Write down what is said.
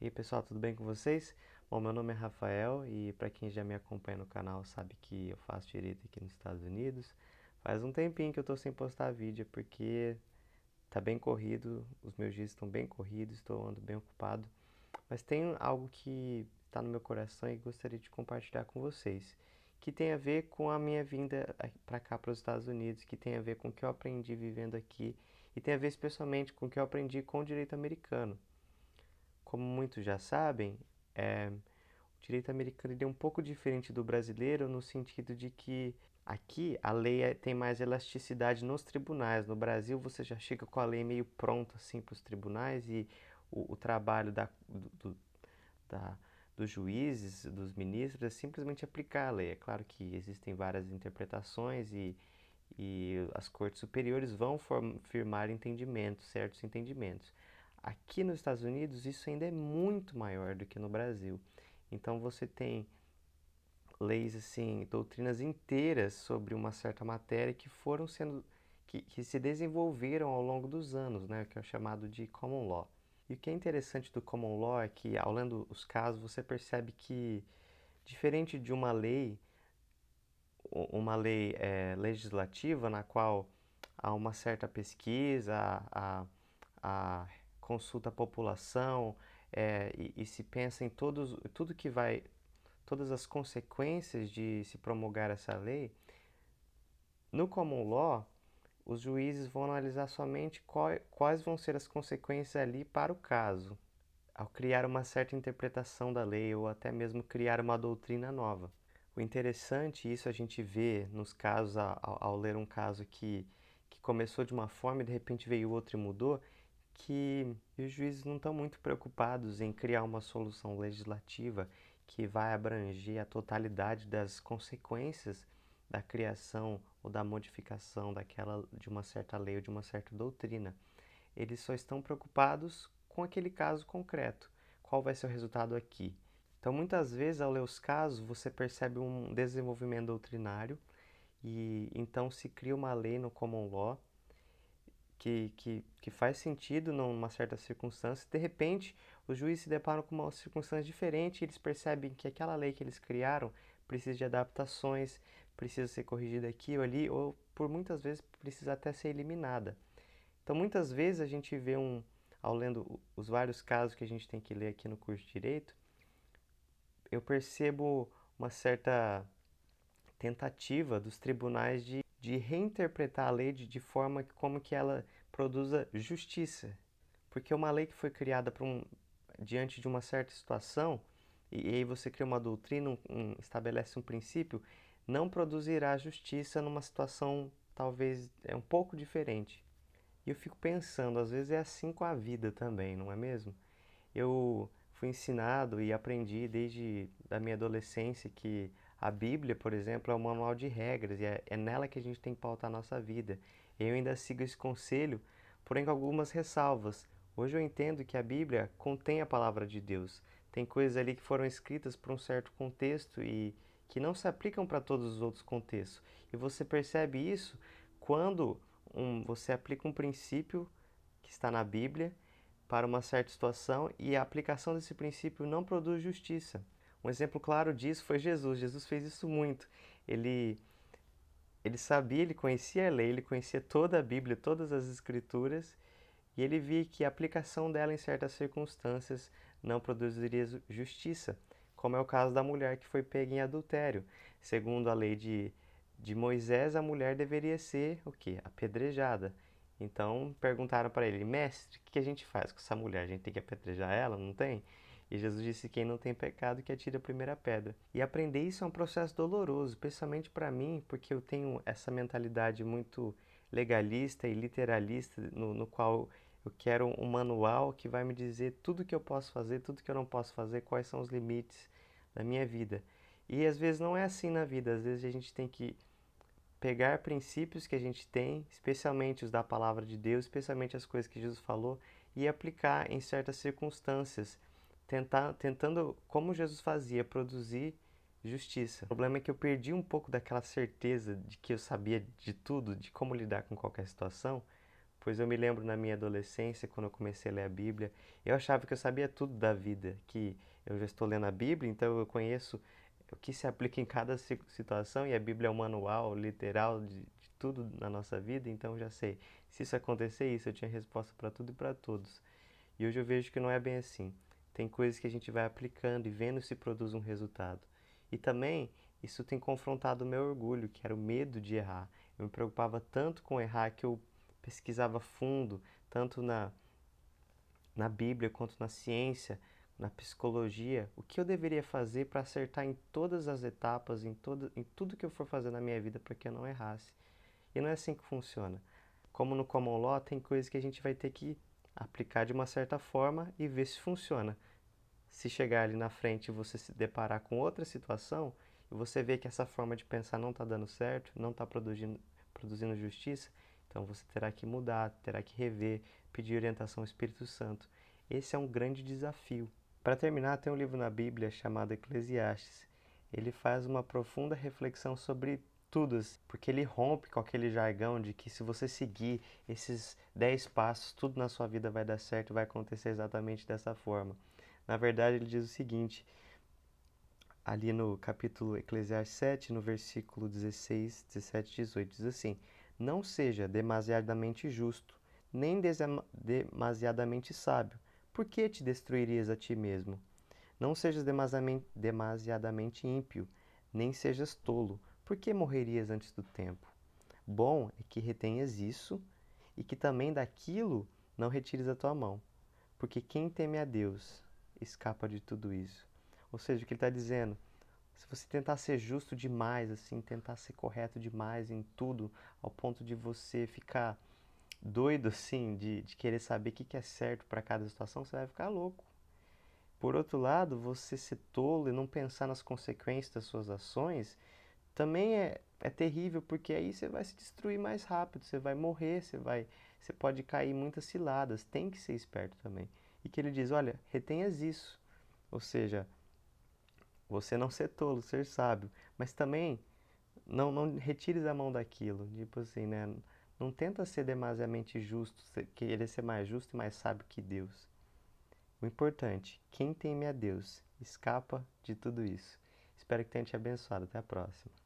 E aí pessoal, tudo bem com vocês? Bom, meu nome é Rafael e para quem já me acompanha no canal sabe que eu faço direito aqui nos Estados Unidos. Faz um tempinho que eu tô sem postar vídeo porque tá bem corrido, os meus dias estão bem corridos, estou ando bem ocupado. Mas tem algo que está no meu coração e gostaria de compartilhar com vocês, que tem a ver com a minha vinda para cá, para os Estados Unidos, que tem a ver com o que eu aprendi vivendo aqui e tem a ver especialmente com o que eu aprendi com o direito americano. Como muitos já sabem, o direito americano ele é um pouco diferente do brasileiro no sentido de que aqui a lei tem mais elasticidade nos tribunais. No Brasil você já chega com a lei meio pronta assim para os tribunais e o trabalho da, dos juízes, dos ministros é simplesmente aplicar a lei. É claro que existem várias interpretações e as cortes superiores vão firmar entendimentos, certos entendimentos. Aqui nos Estados Unidos isso ainda é muito maior do que no Brasil. Então você tem leis assim, doutrinas inteiras sobre uma certa matéria que foram sendo que se desenvolveram ao longo dos anos, né, que é o chamado de common law. E o que é interessante do common law é que ao lendo os casos você percebe que diferente de uma lei legislativa na qual há uma certa pesquisa, a consulta à população e se pensa em tudo que vai, todas as consequências de se promulgar essa lei. No common law, os juízes vão analisar somente quais vão ser as consequências ali para o caso, ao criar uma certa interpretação da lei ou até mesmo criar uma doutrina nova. O interessante, isso a gente vê nos casos, ao ler um caso que começou de uma forma e de repente veio outro e mudou, que os juízes não estão muito preocupados em criar uma solução legislativa que vai abranger a totalidade das consequências da criação ou da modificação de uma certa lei ou de uma certa doutrina. Eles só estão preocupados com aquele caso concreto. Qual vai ser o resultado aqui? Então, muitas vezes, ao ler os casos, você percebe um desenvolvimento doutrinário e então se cria uma lei no common law que faz sentido numa certa circunstância. De repente, os juízes se deparam com uma circunstância diferente e eles percebem que aquela lei que eles criaram precisa de adaptações, precisa ser corrigida aqui ou ali, ou por muitas vezes precisa até ser eliminada. Então, muitas vezes a gente vê ao lendo os vários casos que a gente tem que ler aqui no curso de Direito, eu percebo uma certa tentativa dos tribunais de reinterpretar a lei de forma como que ela produza justiça. Porque uma lei que foi criada diante de uma certa situação, e aí você cria uma doutrina, estabelece um princípio, não produzirá justiça numa situação talvez um pouco diferente. E eu fico pensando, às vezes é assim com a vida também, não é mesmo? Eu fui ensinado e aprendi desde a minha adolescência que a Bíblia, por exemplo, é um manual de regras e é nela que a gente tem que pautar a nossa vida. Eu ainda sigo esse conselho, porém com algumas ressalvas. Hoje eu entendo que a Bíblia contém a palavra de Deus. Tem coisas ali que foram escritas para um certo contexto e que não se aplicam para todos os outros contextos. E você percebe isso quando você aplica um princípio que está na Bíblia para uma certa situação e a aplicação desse princípio não produz justiça. Um exemplo claro disso foi Jesus. Jesus fez isso muito. Ele, ele sabia, ele conhecia a lei, ele conhecia toda a Bíblia, todas as Escrituras, e ele via que a aplicação dela em certas circunstâncias não produziria justiça, como é o caso da mulher que foi pega em adultério. Segundo a lei de Moisés, a mulher deveria ser o quê? Apedrejada. Então perguntaram para ele, mestre, o que a gente faz com essa mulher? A gente tem que apedrejar ela? Não tem? E Jesus disse: quem não tem pecado, que atire a primeira pedra. E aprender isso é um processo doloroso, especialmente para mim, porque eu tenho essa mentalidade muito legalista e literalista, no qual eu quero um manual que vai me dizer tudo que eu posso fazer, tudo que eu não posso fazer, quais são os limites da minha vida. E às vezes não é assim na vida, às vezes a gente tem que pegar princípios que a gente tem, especialmente os da palavra de Deus, especialmente as coisas que Jesus falou, e aplicar em certas circunstâncias, tentando, como Jesus fazia, produzir justiça. O problema é que eu perdi um pouco daquela certeza de que eu sabia de tudo, de como lidar com qualquer situação, Pois eu me lembro na minha adolescência, quando eu comecei a ler a Bíblia, eu achava que eu sabia tudo da vida, que eu já estou lendo a Bíblia, então eu conheço o que se aplica em cada situação, e a Bíblia é um manual literal de tudo na nossa vida, então eu já sei. Se isso acontecer, isso, eu tinha resposta para tudo e para todos. E hoje eu vejo que não é bem assim. Tem coisas que a gente vai aplicando e vendo se produz um resultado. E também isso tem confrontado o meu orgulho, que era o medo de errar. Eu me preocupava tanto com errar que eu pesquisava fundo, tanto na Bíblia quanto na ciência, na psicologia, o que eu deveria fazer para acertar em todas as etapas, em tudo que eu for fazer na minha vida para que eu não errasse. E não é assim que funciona. Como no Common Law, tem coisas que a gente vai ter que aplicar de uma certa forma e ver se funciona. Se chegar ali na frente e você se deparar com outra situação e você vê que essa forma de pensar não está dando certo, não está produzindo justiça, então você terá que mudar, terá que rever, pedir orientação ao Espírito Santo. Esse é um grande desafio. Para terminar, tem um livro na Bíblia chamado Eclesiastes. Ele faz uma profunda reflexão sobre tudo, porque ele rompe com aquele jargão de que se você seguir esses 10 passos, tudo na sua vida vai dar certo, vai acontecer exatamente dessa forma. Na verdade, ele diz o seguinte, ali no capítulo Eclesiastes 7, no versículo 16, 17 e 18, diz assim: Não seja demasiadamente justo, nem demasiadamente sábio. Por que te destruirias a ti mesmo? Não sejas demasiadamente ímpio, nem sejas tolo. Por que morrerias antes do tempo? Bom é que retenhas isso e que também daquilo não retires a tua mão, porque quem teme a Deus escapa de tudo isso. Ou seja, o que ele está dizendo, se você tentar ser justo demais, assim, tentar ser correto demais em tudo, ao ponto de você ficar doido, assim, de querer saber o que é certo para cada situação, você vai ficar louco. Por outro lado, você ser tolo e não pensar nas consequências das suas ações também é terrível, porque aí você vai se destruir mais rápido, você vai morrer, você pode cair em muitas ciladas. Tem que ser esperto também. E que ele diz, olha, retenhas isso. Ou seja, você não ser tolo, ser sábio, mas também não retires a mão daquilo. Tipo assim, né? Não tenta ser demasiadamente justo, querer ser mais justo e mais sábio que Deus. O importante, quem teme a Deus, escapa de tudo isso. Espero que tenha te abençoado. Até a próxima.